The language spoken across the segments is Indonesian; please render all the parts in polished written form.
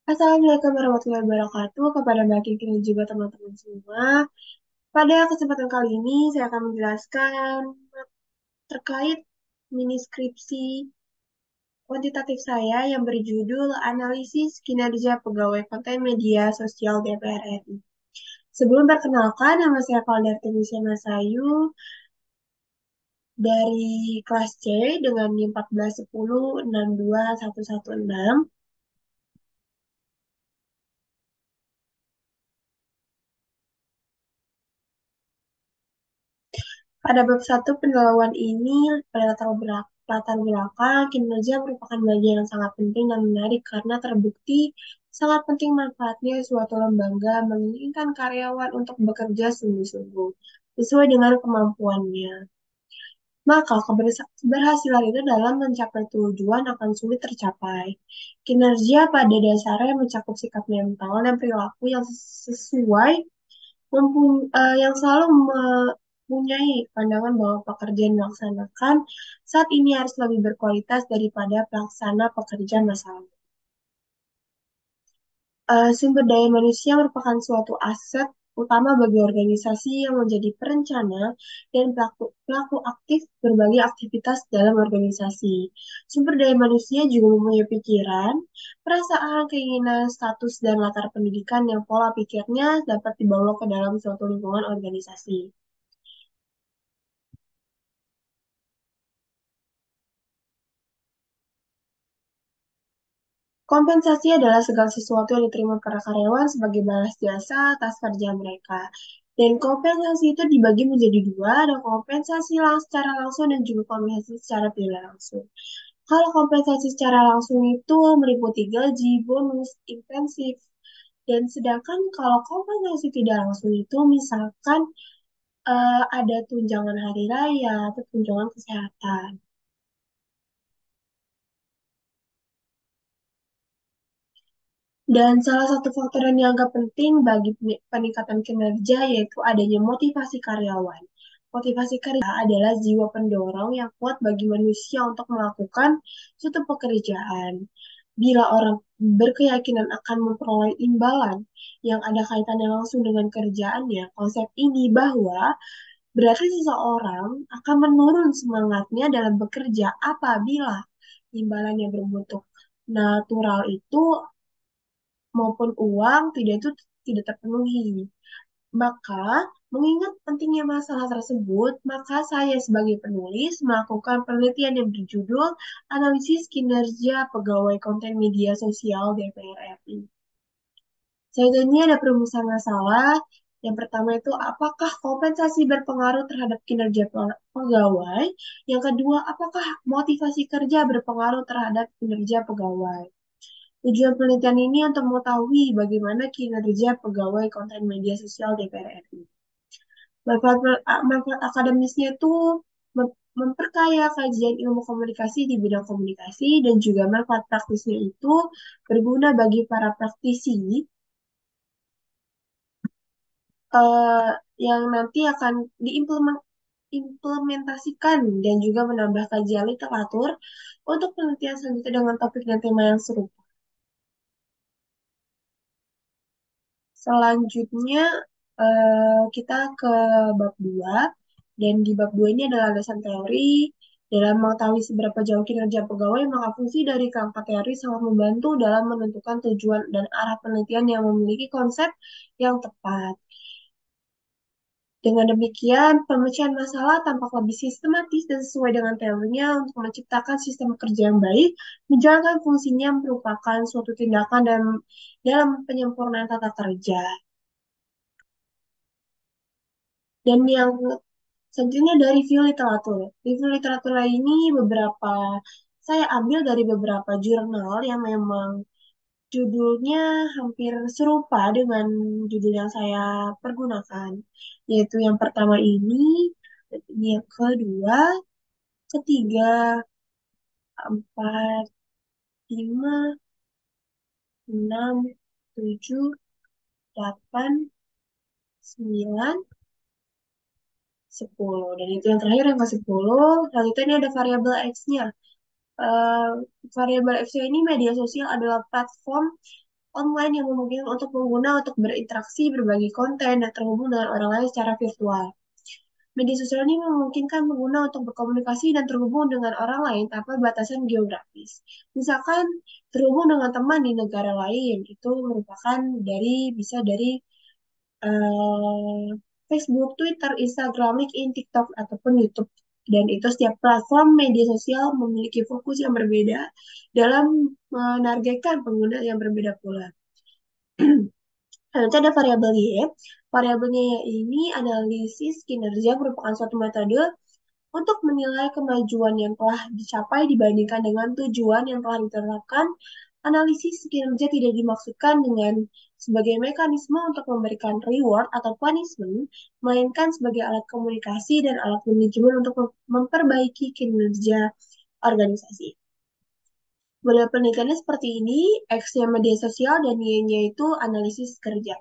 Assalamualaikum warahmatullahi wabarakatuh kepada Mbak Kiki dan juga teman-teman semua. Pada kesempatan kali ini saya akan menjelaskan terkait mini skripsi kuantitatif saya yang berjudul Analisis Kinerja Pegawai Konten Media Sosial DPR RI. Sebelum perkenalkan, nama saya Valdarti Masayu dari kelas C dengan NIM 14106211. Pada bab satu pendahuluan ini, pada latar belakang, kinerja merupakan bagian yang sangat penting dan menarik karena terbukti sangat penting manfaatnya suatu lembaga menginginkan karyawan untuk bekerja sungguh-sungguh sesuai dengan kemampuannya. Maka keberhasilan itu dalam mencapai tujuan akan sulit tercapai. Kinerja pada dasarnya mencakup sikap mental dan perilaku yang sesuai yang selalu mempunyai pandangan bahwa pekerjaan yang dilaksanakan saat ini harus lebih berkualitas daripada pelaksana pekerjaan masa lalu. Sumber daya manusia merupakan suatu aset utama bagi organisasi yang menjadi perencana dan pelaku aktif berbagai aktivitas dalam organisasi. Sumber daya manusia juga mempunyai pikiran, perasaan, keinginan, status, dan latar pendidikan yang pola pikirnya dapat dibawa ke dalam suatu lingkungan organisasi. Kompensasi adalah segala sesuatu yang diterima para karyawan sebagai balas jasa atas kerja mereka. Dan kompensasi itu dibagi menjadi dua, ada kompensasi secara langsung dan juga kompensasi secara tidak langsung. Kalau kompensasi secara langsung itu meliputi gaji, bonus, intensif, dan sedangkan kalau kompensasi tidak langsung itu misalkan ada tunjangan hari raya atau tunjangan kesehatan. Dan salah satu faktor yang dianggap penting bagi peningkatan kinerja yaitu adanya motivasi karyawan. Motivasi karya adalah jiwa pendorong yang kuat bagi manusia untuk melakukan suatu pekerjaan. Bila orang berkeyakinan akan memperoleh imbalan yang ada kaitannya langsung dengan kerjaannya, konsep ini bahwa berarti seseorang akan menurun semangatnya dalam bekerja apabila imbalannya berbentuk natural itu maupun uang tidak terpenuhi. Maka, mengingat pentingnya masalah tersebut, maka saya sebagai penulis melakukan penelitian yang berjudul Analisis Kinerja Pegawai Konten Media Sosial DPR RI. Selanjutnya ada perumusan masalah. Yang pertama itu apakah kompensasi berpengaruh terhadap kinerja pegawai? Yang kedua, apakah motivasi kerja berpengaruh terhadap kinerja pegawai? Tujuan penelitian ini untuk mengetahui bagaimana kinerja pegawai konten media sosial DPR RI. Manfaat akademisnya itu memperkaya kajian ilmu komunikasi di bidang komunikasi dan juga manfaat praktisnya itu berguna bagi para praktisi eh, yang nanti akan diimplementasikan dan juga menambah kajian literatur untuk penelitian selanjutnya dengan topik dan tema yang serupa. Selanjutnya kita ke bab 2 dan di bab 2 ini adalah landasan teori dalam mengetahui seberapa jauh kinerja pegawai, maka fungsi dari kerangka teori sangat membantu dalam menentukan tujuan dan arah penelitian yang memiliki konsep yang tepat. Dengan demikian, pemecahan masalah tampak lebih sistematis dan sesuai dengan teorinya untuk menciptakan sistem kerja yang baik, menjalankan fungsinya merupakan suatu tindakan dalam penyempurnaan tata kerja. Dan yang selanjutnya dari review literatur. Review literatur ini saya ambil dari beberapa jurnal yang memang judulnya hampir serupa dengan judul yang saya pergunakan. Yaitu yang pertama ini, yang kedua, ketiga, empat, lima, enam, tujuh, delapan, sembilan, 10. Dan itu yang terakhir yang ke-10. Lalu itu ini ada variabel X-nya. Eh, Variabel X ini media sosial adalah platform online yang memungkinkan untuk pengguna untuk berinteraksi, berbagi konten, dan terhubung dengan orang lain secara virtual. Media sosial ini memungkinkan pengguna untuk berkomunikasi dan terhubung dengan orang lain tanpa batasan geografis. Misalkan terhubung dengan teman di negara lain, itu merupakan bisa dari eh, Facebook, Twitter, Instagram, LinkedIn, TikTok, ataupun YouTube. Dan itu setiap platform media sosial memiliki fokus yang berbeda dalam menargetkan pengguna yang berbeda pula. Nanti ada variabel Y. Variabelnya ini analisis kinerja merupakan suatu metode untuk menilai kemajuan yang telah dicapai dibandingkan dengan tujuan yang telah diterapkan. Analisis kinerja tidak dimaksudkan dengan sebagai mekanisme untuk memberikan reward atau punishment, melainkan sebagai alat komunikasi dan alat manajemen untuk memperbaiki kinerja organisasi. Model penelitiannya seperti ini, X-nya media sosial dan Y-nya itu analisis kerja.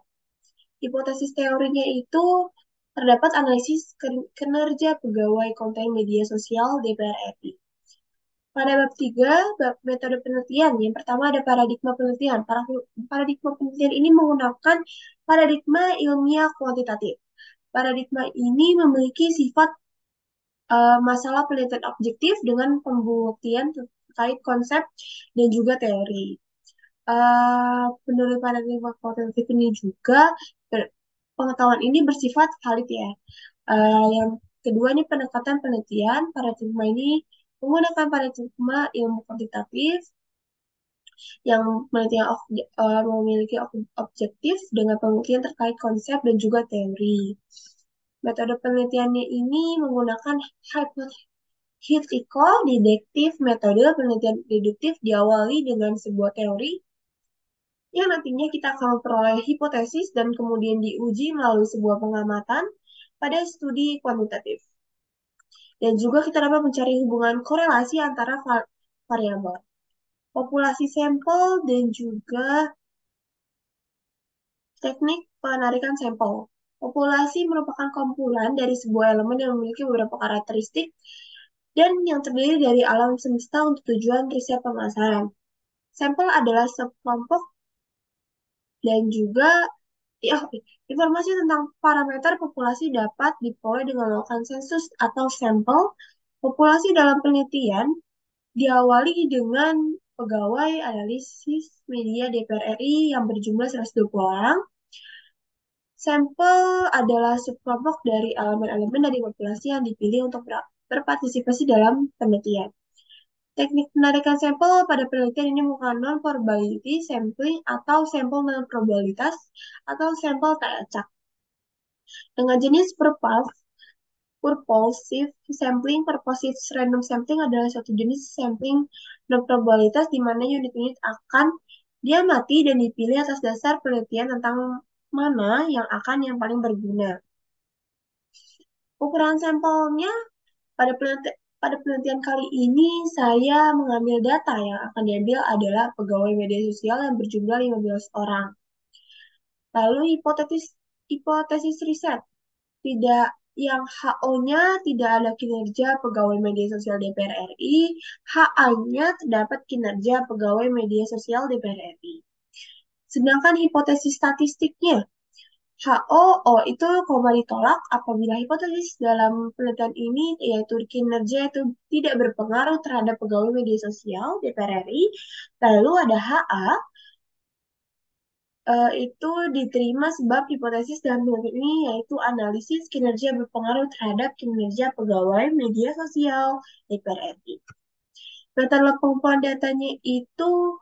Hipotesis teorinya itu terdapat analisis kinerja pegawai konten media sosial DPR RI. Pada bab 3, bab metode penelitian. Yang pertama ada paradigma penelitian. Paradigma penelitian ini menggunakan paradigma ilmiah kuantitatif. Paradigma ini memiliki sifat masalah penelitian objektif dengan pembuktian terkait konsep dan juga teori. Menurut paradigma kuantitatif ini juga pengetahuan ini bersifat valid ya. Yang kedua ini pendekatan penelitian. Paradigma ini menggunakan paradigma ilmu kuantitatif yang penelitian memiliki objektif dengan pembuktian terkait konsep dan juga teori. Metode penelitiannya ini menggunakan hypothetical deduktif. Metode penelitian deduktif diawali dengan sebuah teori yang nantinya kita akan memperoleh hipotesis dan kemudian diuji melalui sebuah pengamatan pada studi kuantitatif. Dan juga kita dapat mencari hubungan korelasi antara variabel, populasi sampel, dan juga teknik penarikan sampel. Populasi merupakan kumpulan dari sebuah elemen yang memiliki beberapa karakteristik dan yang terdiri dari alam semesta untuk tujuan riset pemasaran. Sampel adalah sekelompok dan juga informasi tentang parameter populasi dapat diperoleh dengan melakukan sensus atau sampel. Populasi dalam penelitian diawali dengan pegawai analisis media DPR RI yang berjumlah 120 orang. Sampel adalah subkelompok dari elemen-elemen dari populasi yang dipilih untuk berpartisipasi dalam penelitian. Teknik penarikan sampel pada penelitian ini menggunakan non-probability sampling atau sampel non-probabilitas atau sampel tak acak. Dengan jenis purposive sampling, purposive random sampling adalah suatu jenis sampling non-probabilitas di mana unit-unit akan diamati dan dipilih atas dasar penelitian tentang mana yang paling berguna. Ukuran sampelnya pada penelitian kali ini saya mengambil data yang akan diambil adalah pegawai media sosial yang berjumlah 15 orang. Lalu hipotesis riset tidak yang HO-nya tidak ada kinerja pegawai media sosial DPR RI, HA-nya terdapat kinerja pegawai media sosial DPR RI. Sedangkan hipotesis statistiknya HO itu koma ditolak apabila hipotesis dalam penelitian ini yaitu kinerja itu tidak berpengaruh terhadap pegawai media sosial DPR RI. Lalu ada HA itu diterima sebab hipotesis dalam penelitian ini yaitu analisis kinerja berpengaruh terhadap kinerja pegawai media sosial DPR RI. Metode pengumpulan datanya itu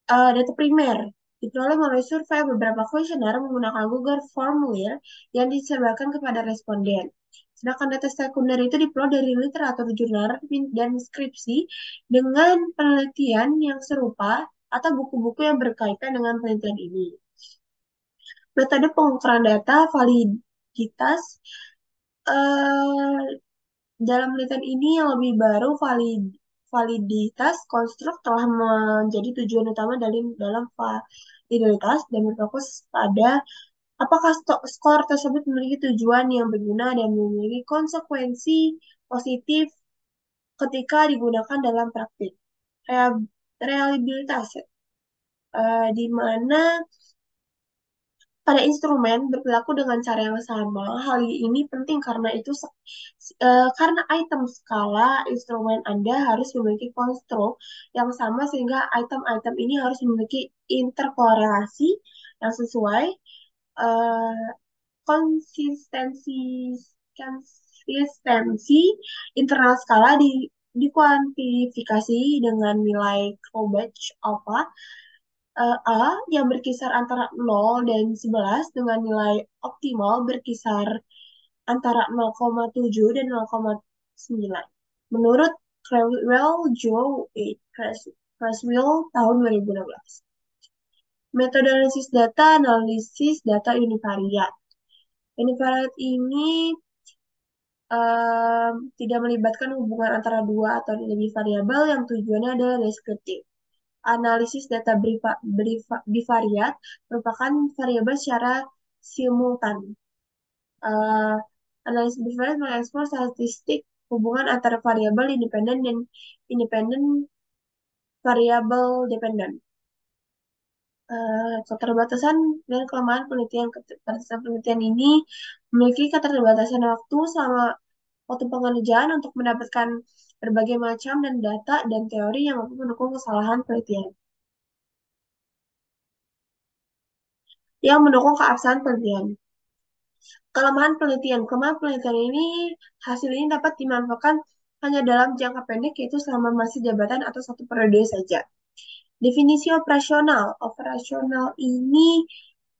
data primer diperoleh melalui survei beberapa kuesioner menggunakan Google Formulir yang disebarkan kepada responden. Sedangkan data sekunder itu diperoleh dari literatur jurnal dan skripsi dengan penelitian yang serupa atau buku-buku yang berkaitan dengan penelitian ini. Metode pengukuran data validitas dalam penelitian ini yang lebih baru validitas konstruk telah menjadi tujuan utama dalam validitas dan berfokus pada apakah skor tersebut memiliki tujuan yang berguna dan memiliki konsekuensi positif ketika digunakan dalam praktik. Reliabilitas di mana pada instrumen berperilaku dengan cara yang sama. Hal ini penting karena karena item skala instrumen Anda harus memiliki konstruk yang sama sehingga item-item ini harus memiliki interkorelasi yang sesuai. eh, konsistensi konsistensi internal skala dikuantifikasi dengan nilai Krobach alpha A yang berkisar antara 0 dan 11 dengan nilai optimal berkisar antara 0,7 dan 0,9. Menurut Creswell, Joe A. Creswell tahun 2016. Metode analisis data univariat. Univariate ini tidak melibatkan hubungan antara dua atau lebih variabel yang tujuannya adalah deskriptif. Analisis data bivariat merupakan variabel secara simultan. Uh, Analisis bivariat mengeksplor statistik hubungan antara variabel independen dan independen variabel dependen. Keterbatasan dan kelemahan penelitian. Keterbatasan penelitian ini memiliki keterbatasan waktu pengerjaan untuk mendapatkan berbagai macam dan data dan teori yang mampu mendukung kesalahan penelitian. Yang mendukung keabsahan penelitian. Kelemahan penelitian ini, hasil ini dapat dimanfaatkan hanya dalam jangka pendek, yaitu selama masa jabatan atau satu periode saja. Definisi operasional. Operasional ini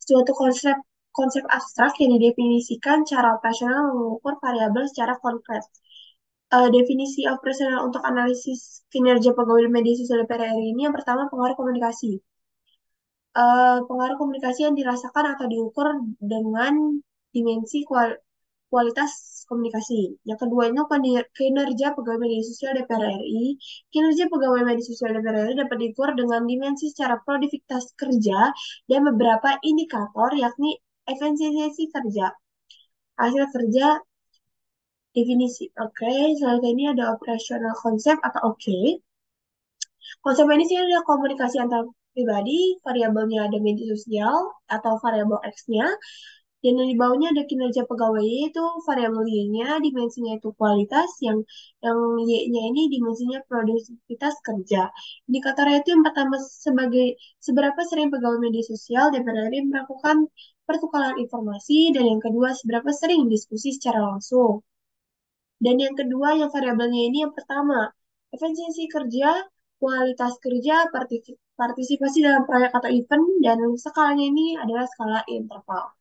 suatu konsep abstrak yang didefinisikan cara operasional mengukur variabel secara konkret. Definisi operasional untuk analisis kinerja pegawai media sosial DPR RI ini yang pertama pengaruh komunikasi. Pengaruh komunikasi yang dirasakan atau diukur dengan dimensi kualitas komunikasi. Yang kedua itu kinerja pegawai media sosial DPR RI. Kinerja pegawai media sosial DPR RI dapat diukur dengan dimensi secara produktivitas kerja dan beberapa indikator yakni efisiensi kerja, hasil kerja, definisi. Oke, selanjutnya ini ada operasional konsep atau oke. Konsep ini sih ada komunikasi antar pribadi, variabelnya ada media sosial atau variabel X-nya, dan yang di bawahnya ada kinerja pegawai itu variabel Y-nya, dimensinya itu kualitas, yang Y-nya ini dimensinya produktivitas kerja. Indikatornya itu yang pertama seberapa sering pegawai media sosial DPR RI melakukan pertukaran informasi, dan yang kedua seberapa sering diskusi secara langsung. Dan yang kedua, yang variabelnya ini yang pertama, efisiensi kerja, kualitas kerja, partisipasi dalam proyek atau event, dan skalanya ini adalah skala interval.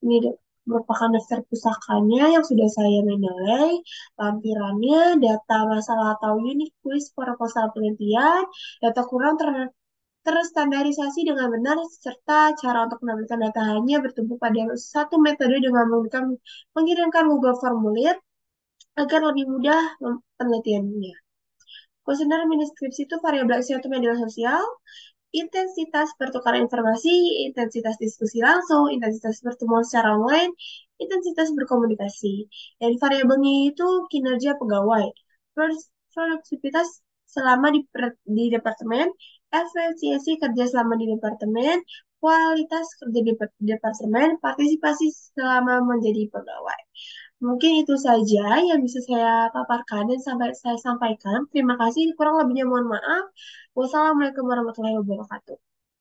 Ini merupakan daftar pusakanya yang sudah saya menilai, lampirannya, data masalah atau unique quiz proposal penelitian, data kurang terstandarisasi dengan benar, serta cara untuk menampilkan data hanya bertumpu pada satu metode dengan mengirimkan Google Formulir agar lebih mudah penelitiannya. Kuesioner mini skripsi itu variabel satu media sosial, intensitas pertukaran informasi, intensitas diskusi langsung, intensitas pertemuan secara online, intensitas berkomunikasi. Dan variabelnya itu kinerja pegawai, produktivitas selama di departemen, efisiensi kerja selama di departemen, kualitas kerja di departemen, partisipasi selama menjadi pegawai. Mungkin itu saja yang bisa saya paparkan dan saya sampaikan. Terima kasih, kurang lebihnya mohon maaf. Wassalamualaikum warahmatullahi wabarakatuh.